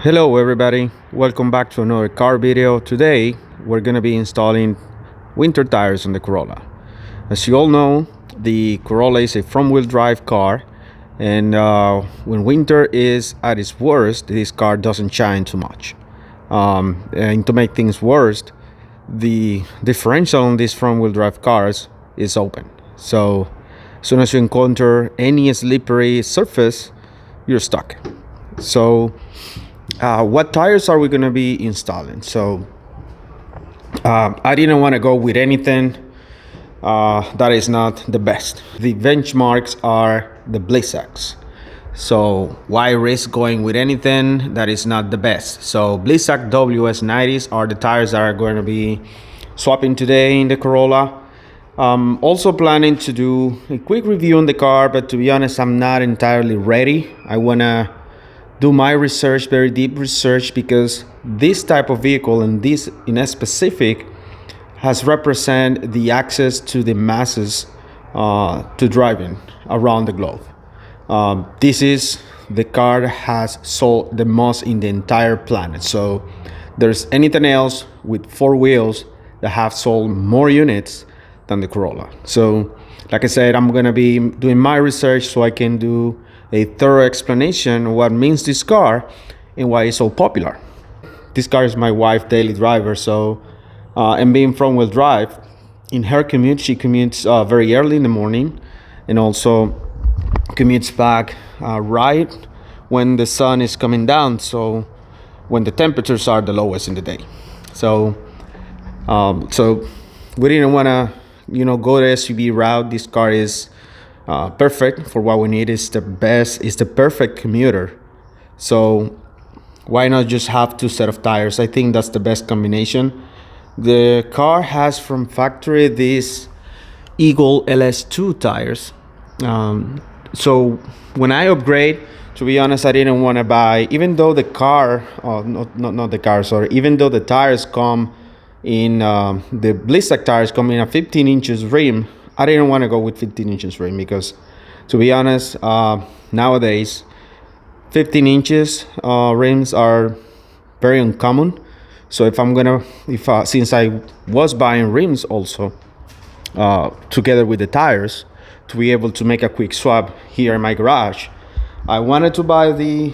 Hello everybody, welcome back to another car video. Today we're going to be installing winter tires on the Corolla. As you all know, the Corolla is a front-wheel drive car, and when winter is at its worst, this car doesn't shine too much. And to make things worse, the differential on these front-wheel drive cars is open. So as soon as you encounter any slippery surface, you're stuck. So what tires are we going to be installing? So I didn't want to go with anything that is not the best. The benchmarks are the Blizzaks. So why risk going with anything that is not the best? So Blizzak WS90s are the tires that are going to be swapping today in the Corolla. Also planning to do a quick review on the car, but to be honest, I'm not entirely ready. I want to do my research, very deep research, because this type of vehicle and this in a specific has represent the access to the masses to driving around the globe. This is the car that has sold the most in the entire planet. So there's anything else with four wheels that have sold more units than the Corolla. So like I said, I'm gonna be doing my research so I can do a thorough explanation of what means this car and why it's so popular. This car is my wife's daily driver, so and being front-wheel drive, in her commute, she commutes very early in the morning and also commutes back right when the sun is coming down, so when the temperatures are the lowest in the day. So we didn't want to go the SUV route. This car is perfect for what we need. It's the perfect commuter. So why not just have two set of tires? I think that's the best combination. The car has from factory these Eagle LS2 tires. So when I upgrade, to be honest, I didn't want to buy, even though the car, not the car, sorry, even though the tires come in, the Blizzak tires come in a 15 inches rim, I didn't want to go with 15 inches rim because, to be honest, nowadays 15 inches rims are very uncommon. So since I was buying rims also together with the tires to be able to make a quick swap here in my garage, I wanted to buy the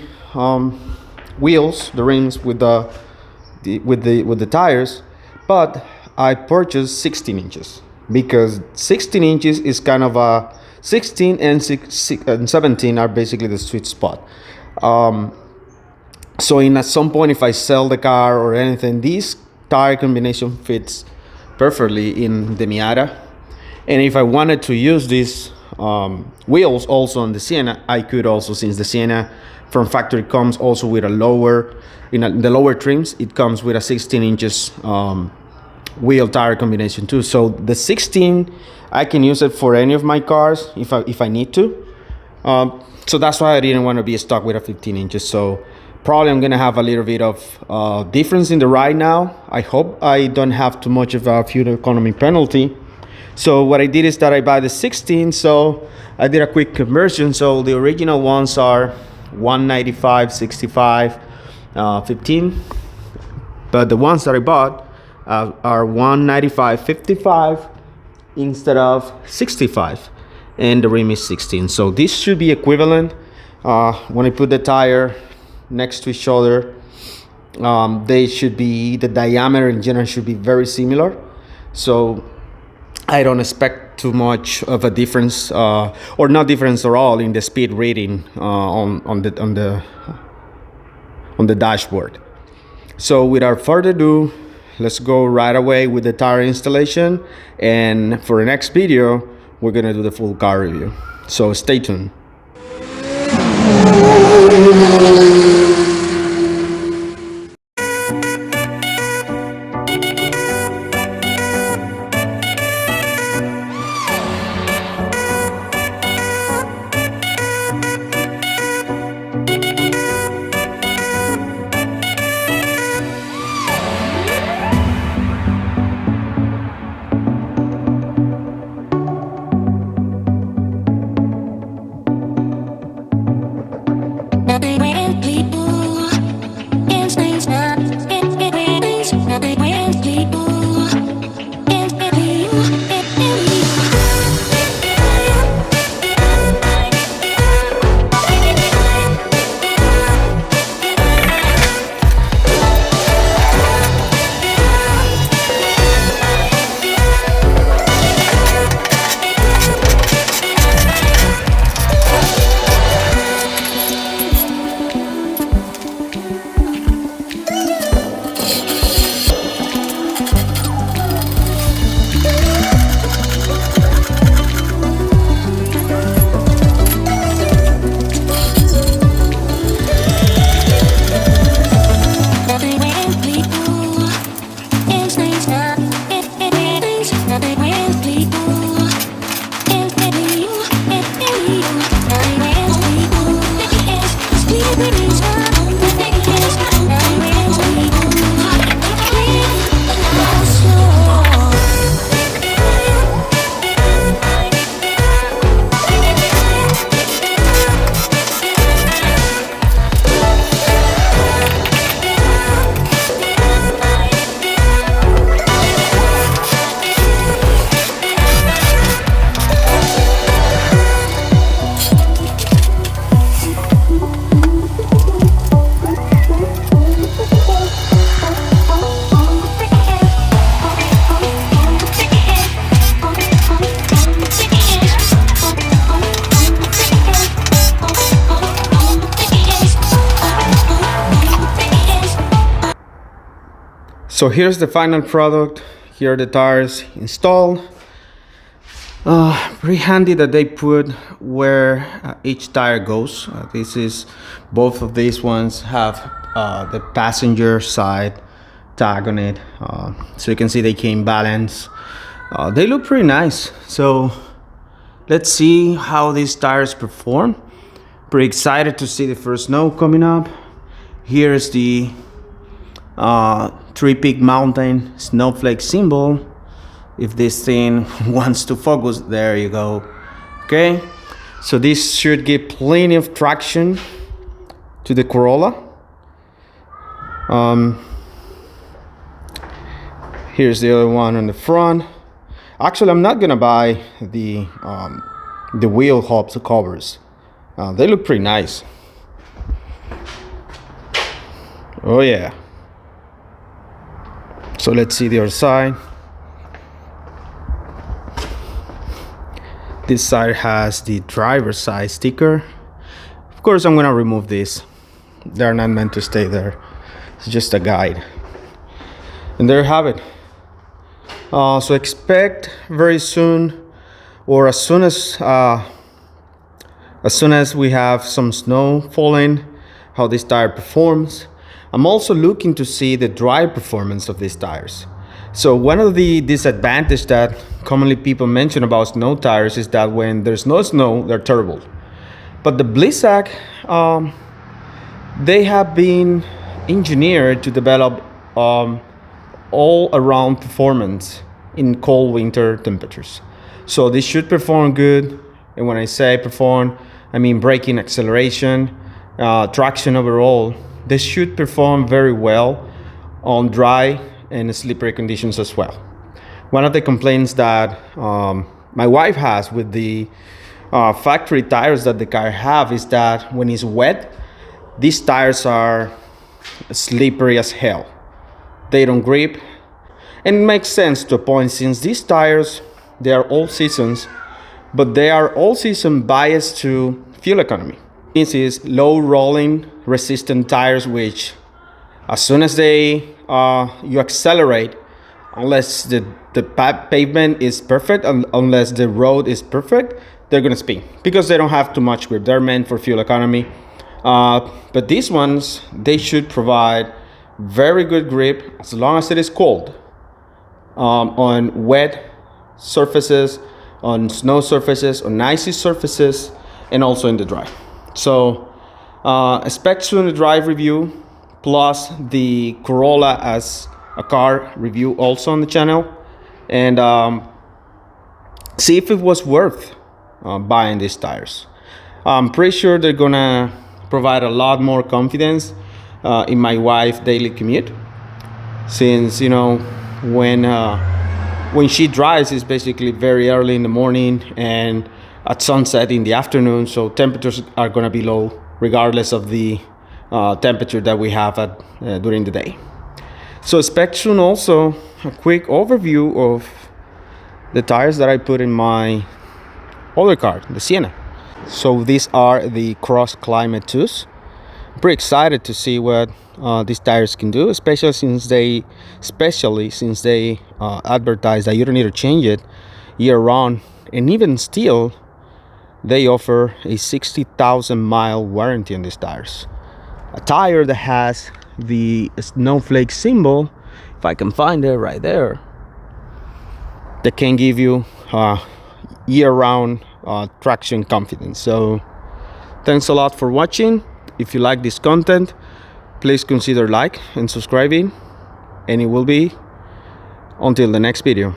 wheels, the rims with the tires, but I purchased 16 inches. Because 16 inches is kind of a 16 and 17 are basically the sweet spot. So at some point, if I sell the car or anything, this tire combination fits perfectly in the Miata. And if I wanted to use these wheels also on the Sienna, I could also, since the Sienna from factory comes also with a lower, the lower trims, it comes with a 16 inches wheel tire combination too. So the 16, I can use it for any of my cars if I need to. So that's why I didn't want to be stuck with a 15 inches. So probably I'm gonna have a little bit of difference in the ride now. I hope I don't have too much of a fuel economy penalty. So what I did is that I buy the 16. So I did a quick conversion. So the original ones are 195, 65, 15. But the ones that I bought are 195 55 instead of 65, and the rim is 16. So this should be equivalent. When I put the tire next to each other, the diameter in general should be very similar. So I don't expect too much of a difference, or not difference at all, in the speed reading on the dashboard. So without further ado, let's go right away with the tire installation, and for the next video we're gonna do the full car review, so stay tuned. When people So here's the final product. Here are the tires installed. Pretty handy that they put where each tire goes. Both of these ones have the passenger side tag on it, so you can see they came balanced. They look pretty nice. So let's see how these tires perform. Pretty excited to see the first snow coming up. Here's the Three Peak Mountain snowflake symbol. If this thing wants to focus, there you go. Okay, so this should give plenty of traction to the Corolla. Here's the other one on the front. Actually, I'm not gonna buy the wheel hubs covers. They look pretty nice. Oh yeah. So let's see the other side. This side has the driver's side sticker. Of course, I'm gonna remove this. They're not meant to stay there. It's just a guide. And there you have it. So expect very soon, or as soon as we have some snow falling, how this tire performs. I'm also looking to see the dry performance of these tires. So one of the disadvantages that commonly people mention about snow tires is that when there's no snow, they're terrible. But the Blizzak, they have been engineered to develop all-around performance in cold winter temperatures. So this should perform good. And when I say perform, I mean braking, acceleration, traction overall. This should perform very well on dry and slippery conditions as well. One of the complaints that my wife has with the factory tires that the car have is that when it's wet, these tires are slippery as hell. They don't grip, and it makes sense to a point, since these tires, they are all seasons, but they are all season biased to fuel economy. This is low rolling resistant tires, which as soon as you accelerate, unless the pavement is perfect, unless the road is perfect, they're gonna spin because they don't have too much grip. They're meant for fuel economy. But these ones, they should provide very good grip as long as it is cold, on wet surfaces, on snow surfaces, on icy surfaces, and also in the dry. So expect soon a drive review, plus the Corolla as a car review also on the channel, and see if it was worth buying these tires. I'm pretty sure they're gonna provide a lot more confidence in my wife's daily commute, since when she drives, it's basically very early in the morning and at sunset in the afternoon, so temperatures are gonna be low regardless of the temperature that we have during the day. So expect soon also a quick overview of the tires that I put in my other car, the Sienna. So these are the Cross Climate 2s. I'm pretty excited to see what these tires can do, especially since they advertise that you don't need to change it year round, and even still they offer a 60,000 mile warranty on these tires. A tire that has the snowflake symbol, if I can find it right there, that can give you year-round traction confidence. So thanks a lot for watching. If you like this content, please consider like and subscribing, and it will be until the next video.